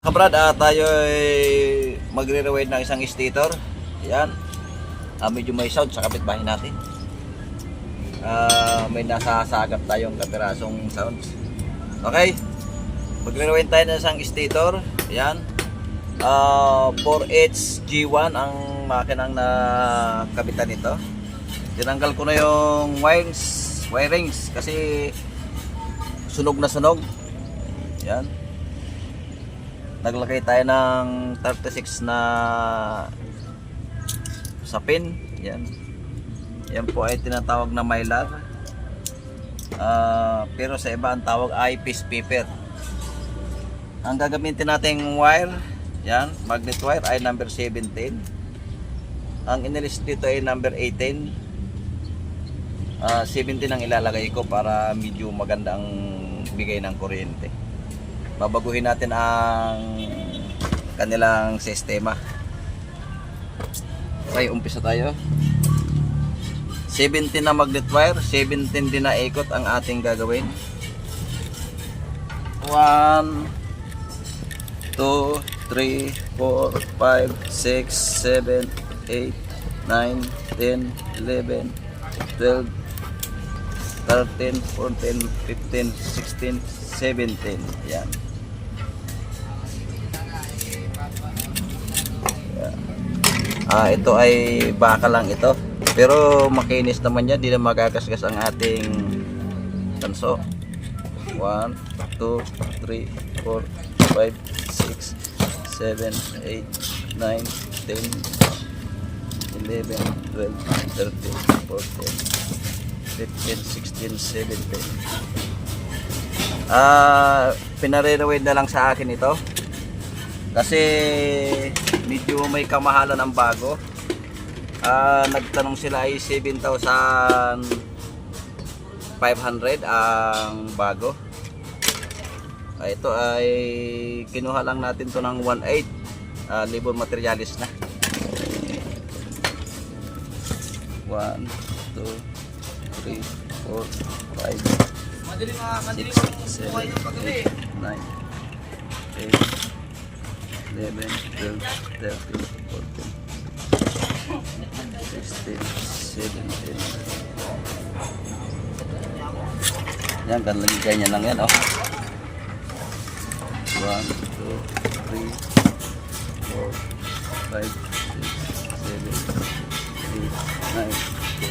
Kabrad, tayo ay magre-rewind ng isang stator. Yan. Medyo may sound sa kapitbahay natin. May nasasagap tayong kapirasong sounds. Okay. Magre-rewind tayo ng isang stator. Yan. 4H G1 ang makinang na kabitan nito. Tinanggal ko na yung wirings kasi sunog na sunog. Yan. Naglagay tayo ng 36 na sa pin. Yan. Yan po ay tinatawag na mylar. Pero sa iba ang tawag ay piece paper. Ang gagamitin nating wire, yan, magnet wire ay number 17. Ang inilis dito ay number 18. 17 ang ilalagay ko para medyo maganda ang bigay ng kuryente. Babaguhin natin ang kanilang sistema. Okay, umpisa tayo. 17 na magnet wire, 17 din na ikot ang ating gagawin. 1 2 3 4 5 6 7 8 9 10 11 12 13 14 15 16 17. Yan. Ito ay baka lang ito. Pero makinis naman yan, di na magagasgas ang ating tanso. 1, 2, 3, 4, 5, 6, 7, 8, 9, 10, 11, 12, 13, 14, 15, 16, 17. Pinare-rewind na lang sa akin ito. Kasi medyo may kamahalan ang bago. Nagtanong sila ay 7,500 ang bago. Ito ay kinuha lang natin to ng 1.8. Libon materialis na. 1, 2, 3, 4, 5, 6, 7, 8, 9, 10, 11, 12, 13, 14, 16, 17. Yan, ganyan lang yan, oh. 1, 2, 3, 4, 5, 6, 7, 8, 9, 10.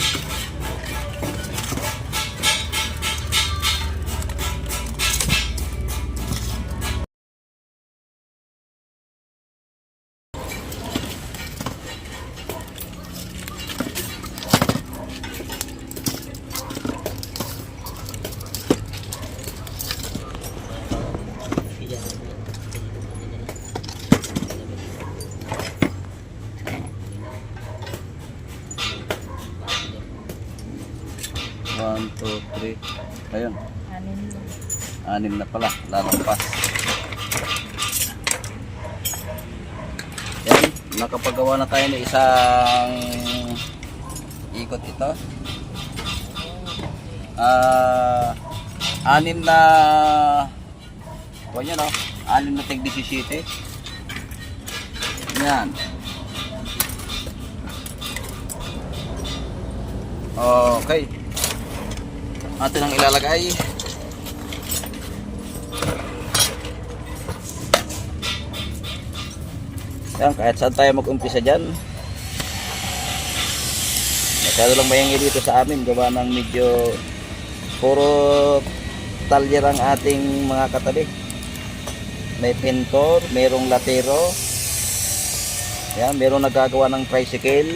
One, two, three. Ayun. 6 na pala. Lalampas. Yan. Nakapagawa na tayo ng isang ikot ito. 6 na kuwan yan, 6 na tig 17. Yan. Okay. Atin ang ilalagay. Yan, kahit saan tayo mag-umpisa dyan. Masyado lang mayangi dito sa amin. Gawa ng medyo puro talyer ang ating mga katabi. May pintor, mayroong latero. Yan, mayroong nagagawa ng tricycle.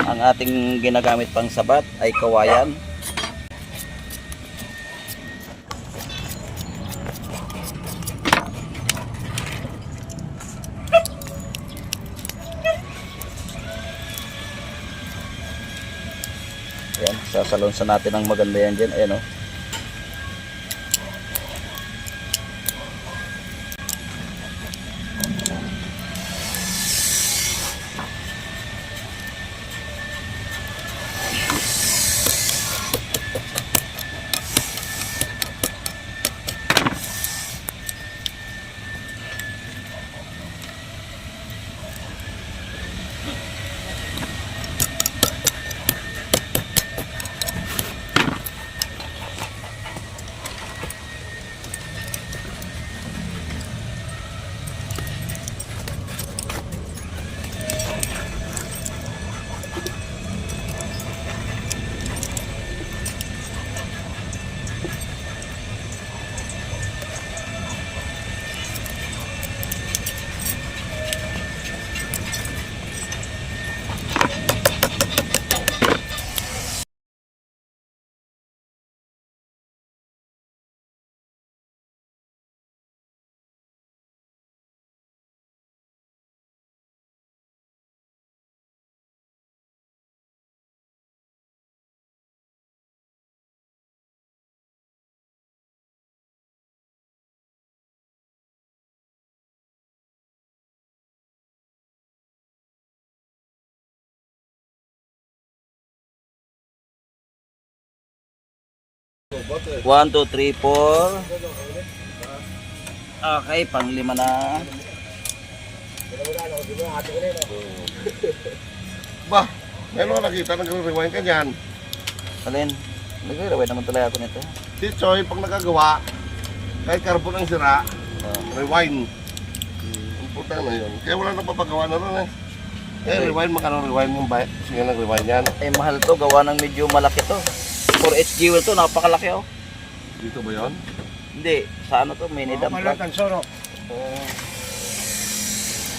Ang ating ginagamit pang sabat ay kawayan. Sasalonsan natin ng maganda yan dyan. Ayan o. One, two, three, four. Okay, pang-5 na. Bah, meron nakita nag-rewind ka dyan. Alin? Nag-rewind naman talaga ako nito. Si Choy, pag nakagawa, kahit carbon ang sira, rewind. Important na yun. Kaya wala nang papagawa na rin eh. Eh, rewind, makano rewind yung bike. Sige nag-rewind yan. Eh, mahal to. Gawa ng medyo malaki to. 4H fuel to. Napakalaki oh. Dito ba yun? Hindi. Sa ano to? Mini dump truck. Malutan, soro.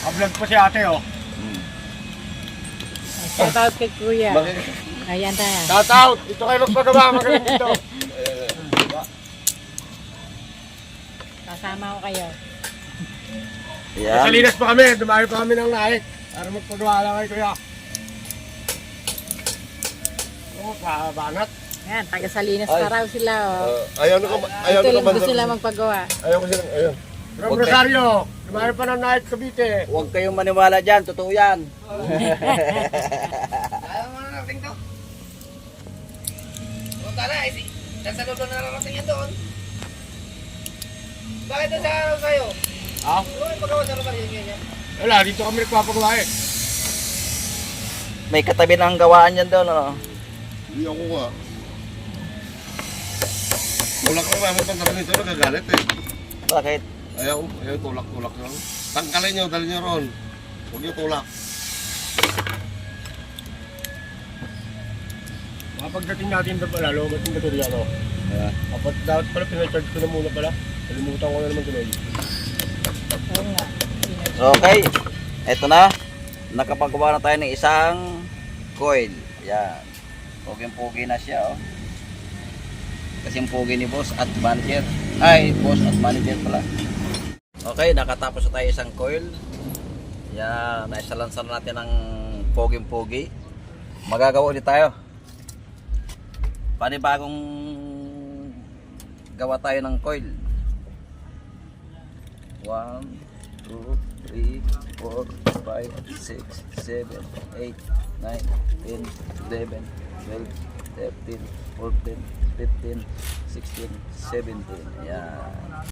Kablog pa si ate, oh. Shout out kay Kuya. Bakit? Ayan tayo. Shout out! Ito kayo nagpagawa, magaling dito. Kasama ko kayo. Sa Yan. Linas pa kami, dumayo pa kami ng lahat. Para magpagawa lang kay Kuya. Oo, pabanat. Ayan, taga Salinas pa raw sila, oh. Ayaw na ka, ayaw Ito na ka lang gusto nila magpagawa. Ayaw ko silang, ayaw. From Rosario, dumayo pa ng lahat Cavite. Huwag kayong maniwala dyan. Totoo yan. Ayaw mo na narating to. Punta na, nasa lolo na narating yan doon. Bakit doon sa araw sa'yo? Ha? Ano yung pagkawa sa Rosario ganyan? Wala, dito kami nagpapagawa eh. May katabi ng gawaan yan doon. Ano? Hindi ako nga. Tulak lang namin pang talaga nito, nagagalit eh. Bakit? Ayaw, tulak-tulak lang. Tangkalin nyo, dali nyo ron. Huwag nyo tulak. Pagdating natin doon pala, lobat yung baterya ko. Yeah. Kapag dapat pala, pinacharge ko na muna pala. Kalimutan ko na naman tuloy. Oo nga. Okay. Eto na. Nakapagawa na tayo ng isang coil. Yan. Puging-pugi na siya, oh. Kasing pugi ni boss at manager. Ay, boss at manager pala. Okay, nakatapos na tayo isang coil. Yan, naisalansan natin ng puging-pugi. Magagawa ulit tayo. Panibagong gawa tayo ng coil. 1, 2, 3, 4, 5, 6, 7, 8, 9, 10, 11, 12, 13, 14, 15, 16, 17. Ayan.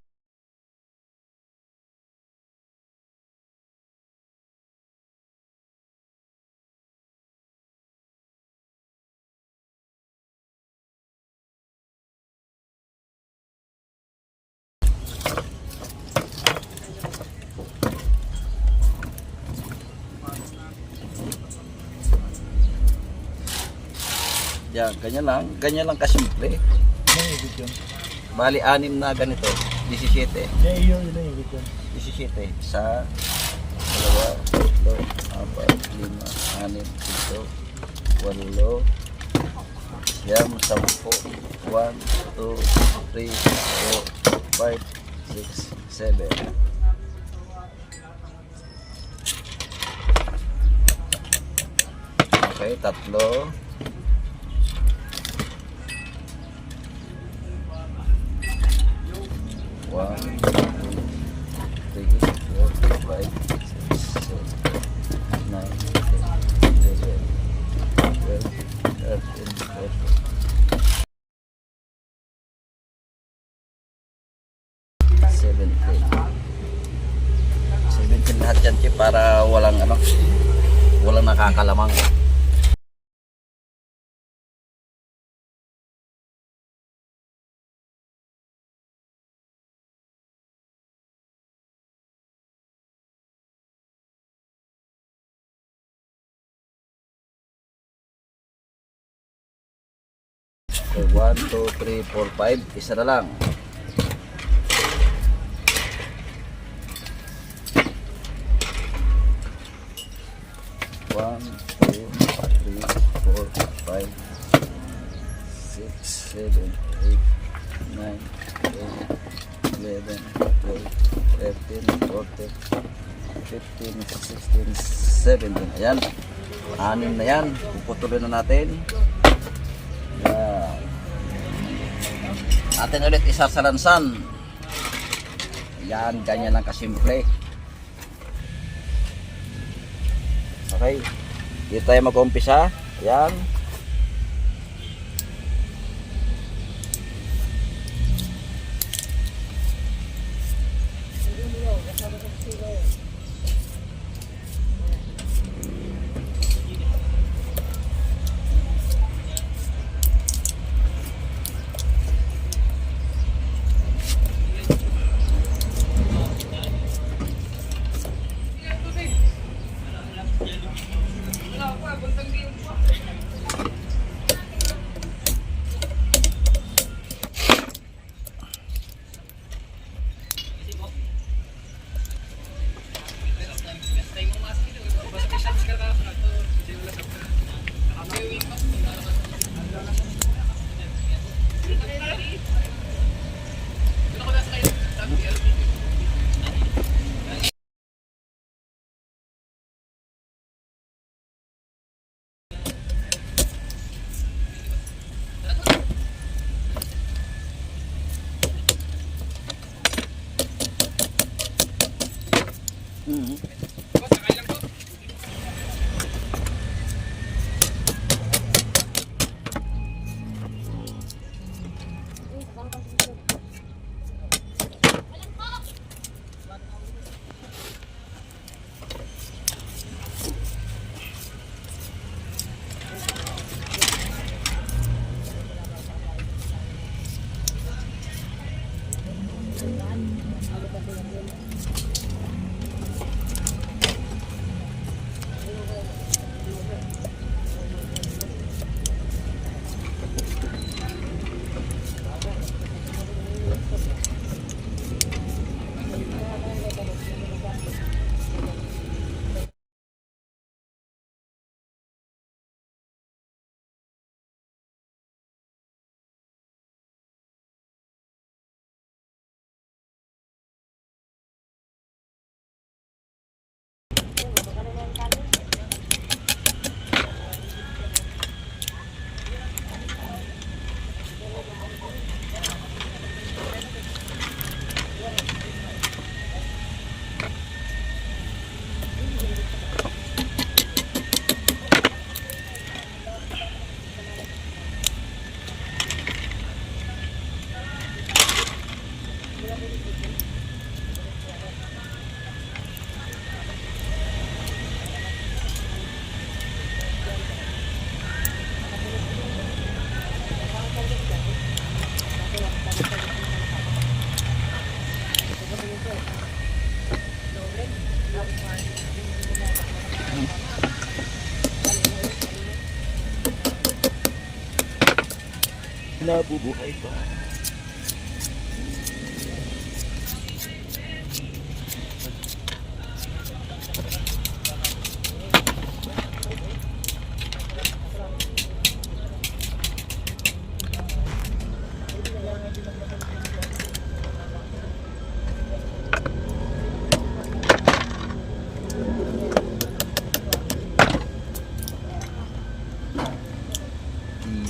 Yan, ganyan lang kasimple. Bali, 6 na ganito, 17. Yun na yung 17. Isa, 2, 3, 4, 5, 6, 7, 8, 9, 10, 11, 12, 1, 2, 3, 4, 5, 6, 7. Okay, 3. 5, 6, 7, 9, 10, 11, 12, 13, 14, 15, 16, 17 lahat yan, Chip, para walang walang nakakalamang. So, 1, 2, 3, 4, 5. Isa na lang. One, two, three, 4, 5, 6, 7, 8, 9, 10, 11, 12, 13, 14, 15, 16, 17. Ayan. 6 na yan. Puputuloy na natin. Yan. Atin ulit isasalansan. Yan, ganyan lang kasimple. Okay. Dito tayo mag-umpisa. Yan. Nabubuhay pa.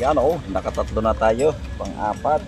Yan o, nakatatlo na tayo, pang-apat.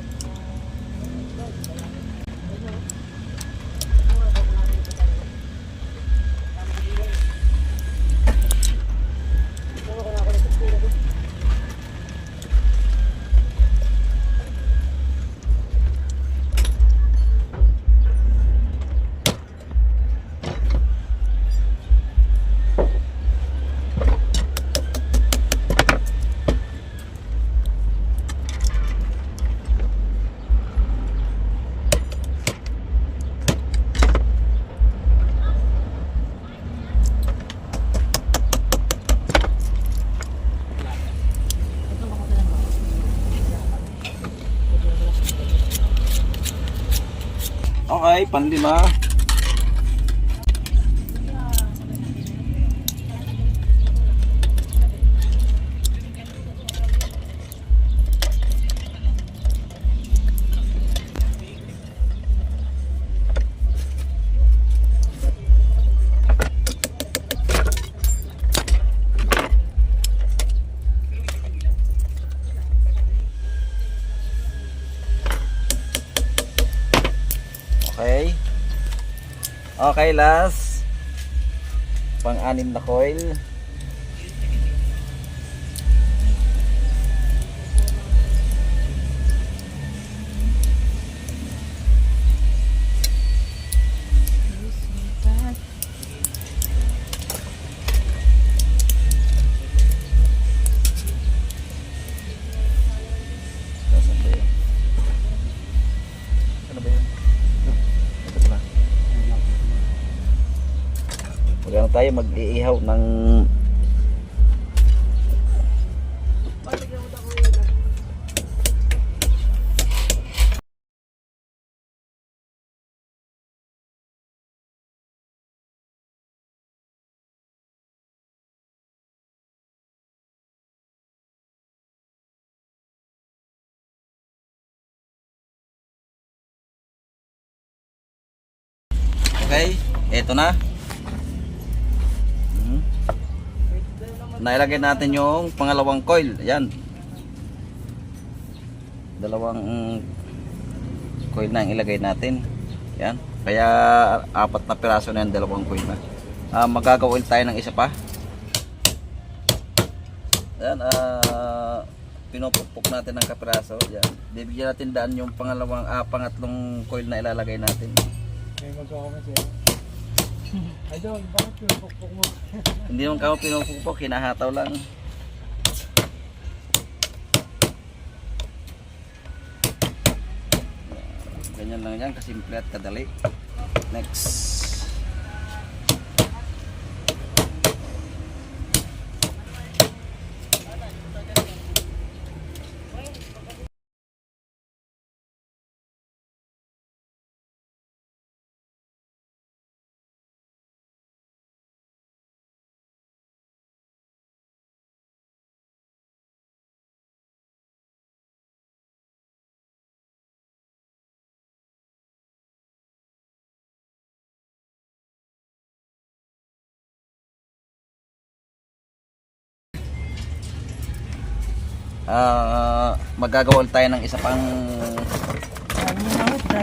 ay panlima. Okay. Okay, last. Pang-anim na coil. Nasaan ba yun? Ano ba yun? Ito pala. Magano tayo mag-iihaw ng okay, eto na. Nailagay natin yung pangalawang coil. Ayan. Dalawang coil na ang ilagay natin. Ayan. Kaya 4 na piraso na yung dalawang coil na. Magagawa ulit tayo ng isa pa. Ayan. Pinupukpok natin ng kapiraso. Ayan. Bibigyan natin daan yung pangatlong coil na ilalagay natin. May magawa kasi. Idol, bakit pinupukpok mo? Hindi naman kamo pinupukpok, hinahataw lang. Ganyan lang yan, kasimple at kadali. Next. Magagawa ulit tayo ng isa pang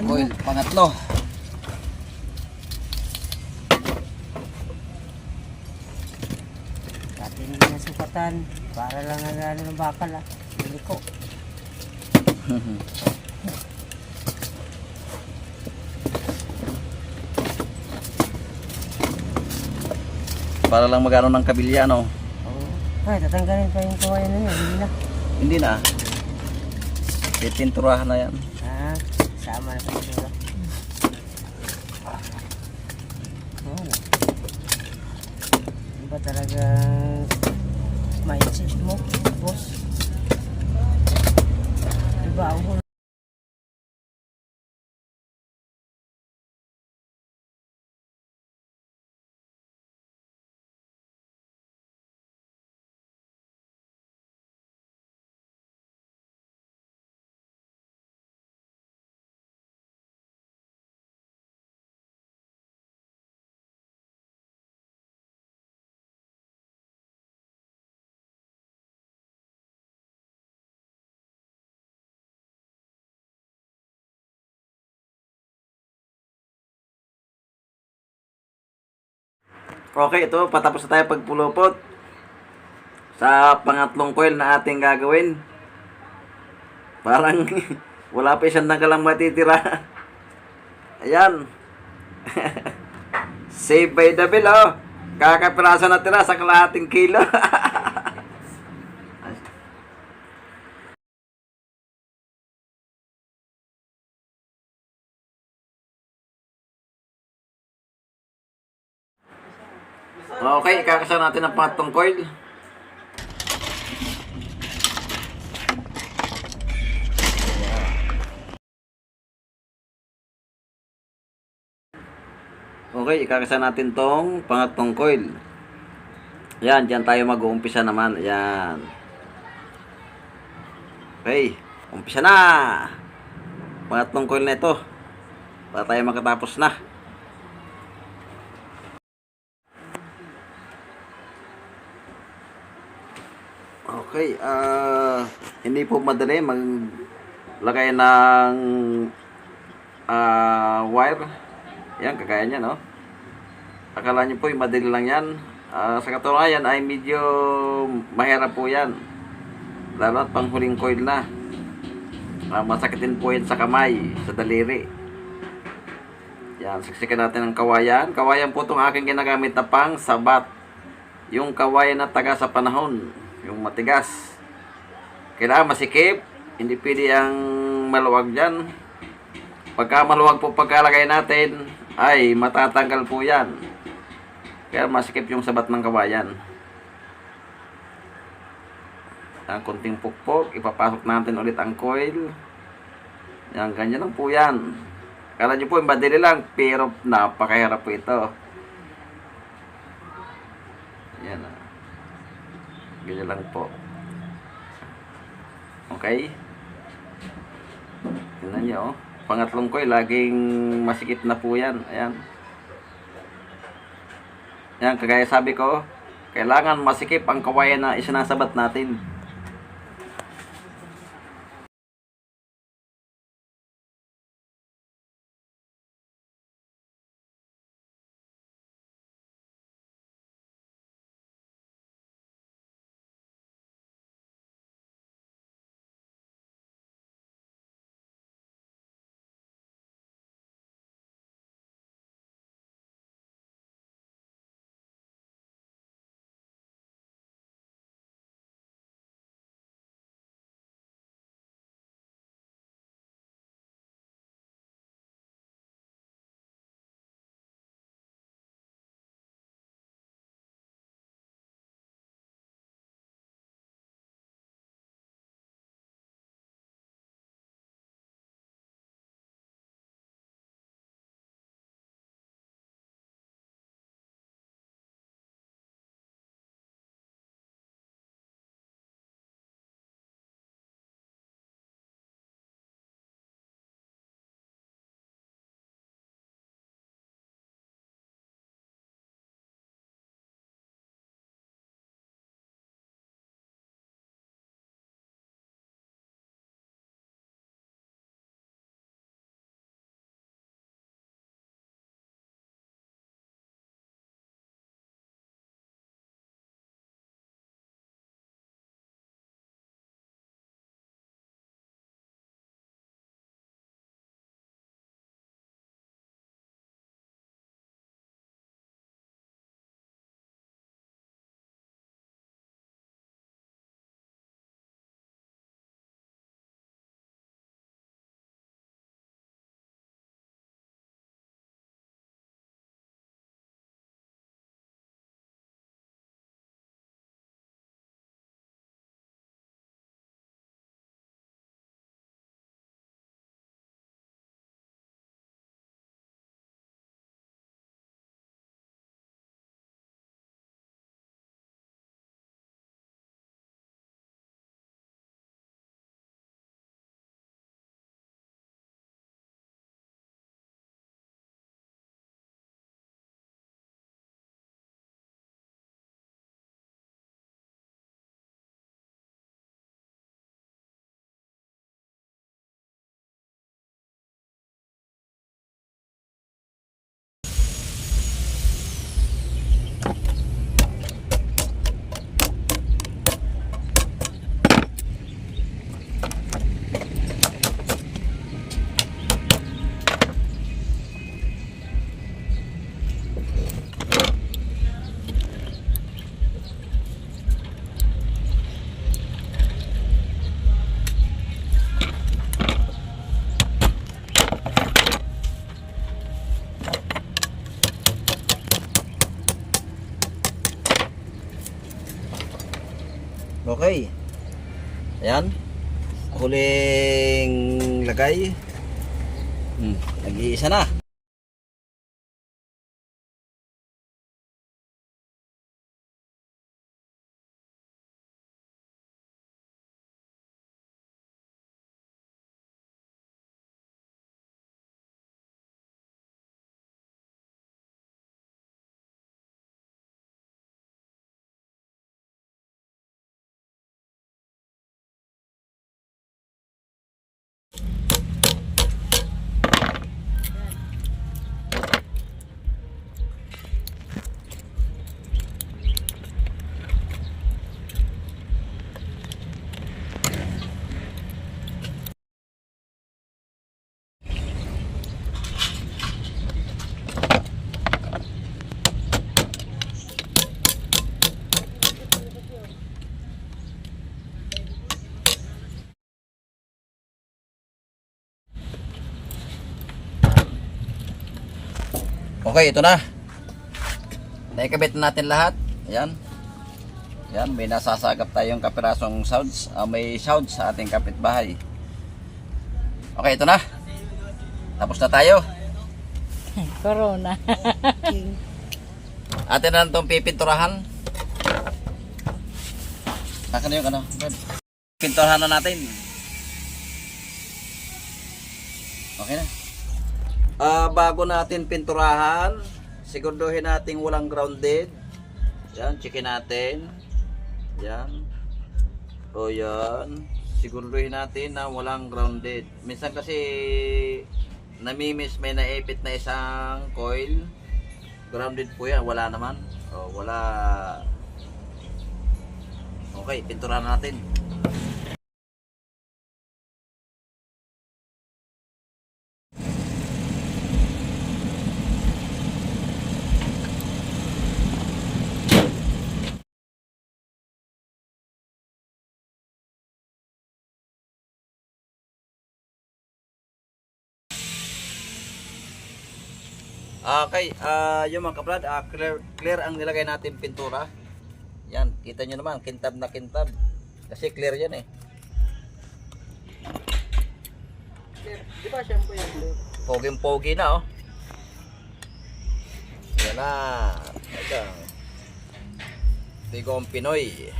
coil, pangatlo. Dati hindi na sukatan. Para lang ano ng bakal ah. Hindi ko. Para lang magano ng kabilya, no? Oo. Ay, tatanggalin pa yung kawayan na yun. Hindi na. Hindi na. Pipinturahan na yan. Ah, sama na sa ito. Oo. Di ba talagang mindset mo, boss? Di ba ako? Okay, ito, patapos na tayo pagpulupot sa pangatlong coil na ating gagawin. Parang wala pa isang nagalang matitira. Ayan. Save by the bill, oh. Kakapiraso na tira sa kalahating kilo. Okay, ikakasa natin ang pangatlong coil. Okay, ikakasa natin tong pangatlong coil. Ayan, dyan tayo mag-uumpisa naman. Ayan. Okay, umpisa na. Pangatlong coil na ito. Para tayo makatapos na. Okay, hindi po madali maglagay ng wire. Yan, kagaya niya, no? Akala niyo po yung madali lang yan. Sa katunayan ay medyo mahirap po yan. Lalo at panghuling coil na. Masakitin po yan sa kamay, sa daliri. Yan, siksikan natin ang kawayan. Kawayan po itong aking ginagamit na pang sabat. Yung kawayan na taga sa panahon. Yung matigas. Kailangan masikip. Hindi pwede ang maluwag dyan. Pagka maluwag po pagkalagay natin, ay matatanggal po yan. Kaya masikip yung sabat ng kawayan. Ang konting pukpok, ipapasok natin ulit ang coil. Yan, ganyan lang po yan. Kala nyo po, madali lang, pero napakahirap po ito. Yan. Ganyan lang po. Okay? Tingnan nyo, oh. Pangatlong coil, laging masikip na po yan. Ayan. Yan, kagaya sabi ko, kailangan masikip ang kawayan na isinasabat natin. Okay. Ayan. Huling lagay. Nag-iisa na. Okay, ito na. Naikabit na natin lahat. Ayan. Yan, may nasasagap tayong kapirasong sounds. May sounds sa ating kapitbahay. Okay, ito na. Tapos na tayo. Corona. Atin na itong pipinturahan. Akin na yung ano. Pinturahan na natin. Okay na. Bago natin pinturahan, siguraduhin natin walang grounded. Yan, checkin natin. Yan. O yan. Siguraduhin natin na walang grounded. Minsan kasi namimiss may naipit na isang coil. Grounded po yan. Wala naman. O, wala. Okay, pinturahan natin. Okay, yung mga kabrad, clear ang nilagay natin pintura. Yan, kita nyo naman, kintab na kintab. Kasi clear yan eh. Clear, di ba shampoo yan clear? Poging-pogi na oh. Yan na. Ito. Tigong Pinoy.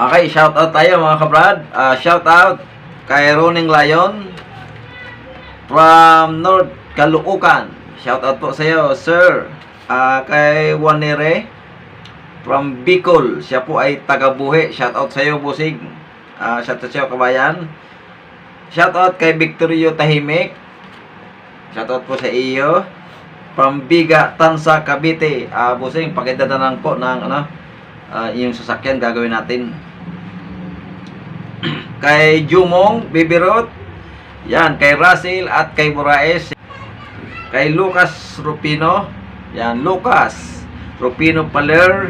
Okay, shout out tayo mga kabrad. Shout out kay Roning Lion from North Caloocan. Shout out po sa iyo, sir. Kay Wanere from Bicol. Siya po ay taga-Buhi. Shout out sa iyo, Busig. Shout out sa iyo, kabayan. Shout out kay Victorio Tahimik. Shout out po sa iyo. From Biga, Tansa, Cavite. Busing, pakidadanan po ng yung sasakyan gagawin natin. Kay Jumong Bibirot, yan, kay Russell at kay Moraes, kay Lucas Rupino, yan, Lucas Rupino Paler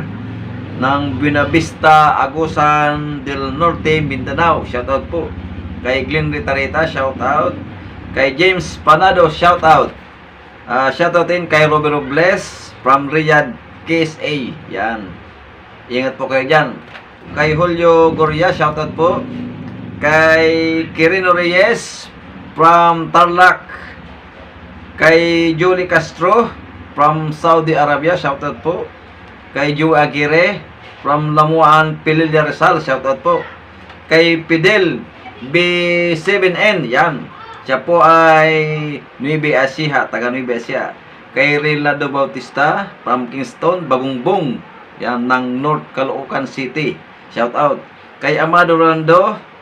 ng Buenavista, Agusan del Norte, Mindanao, shoutout po. Kay Glenn Ritarita, shoutout. Kay James Panado, shoutout. Shoutout din kay Robert Robles from Riyadh, KSA, yan. Ingat po kayo dyan. Kay Julio Goria, shoutout po. Kay Quirino Reyes from Tarlac. Kay Julie Castro from Saudi Arabia, shoutout po. Kay Joe Aguirre from Lamuan, Pililla Rizal, shoutout po. Kay Fidel B7N, yan. Siya po ay Nueva Ecija, taga Nueva Ecija. Kay Rilado Bautista from Kingston, Bagungbong, yan, ng North Caloocan City, shoutout. Kay Amado Rolando,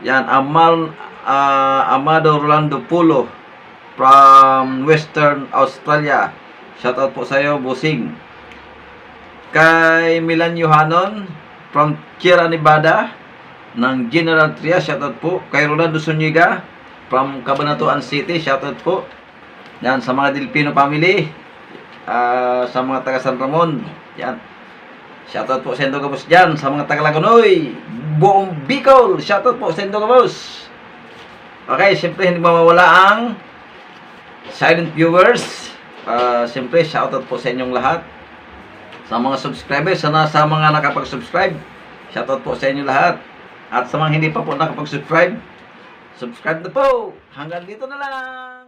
yan, Amado Rolando Pulo from Western Australia, shoutout po sa iyo, Busing. Kay Milan Yohanon from Sierra Nevada ng General Trias, shoutout po. Kay Rolando Zuniga from Cabanatuan City, shoutout po. Yan, sa mga Dilpino family, sa mga taga San Ramon, yan, shoutout po sa Indo Gabos dyan. Sa mga taga Lagunoy, buong Bicol, shoutout po sa Indo Gabos. Okay, siyempre hindi mawawala ang silent viewers. Siyempre, shoutout po sa inyong lahat. Sa mga subscribers, sana sa mga nakapag-subscribe, shoutout po sa inyo lahat. At sa mga hindi pa po nakapag-subscribe, subscribe na po. Hanggang dito na lang.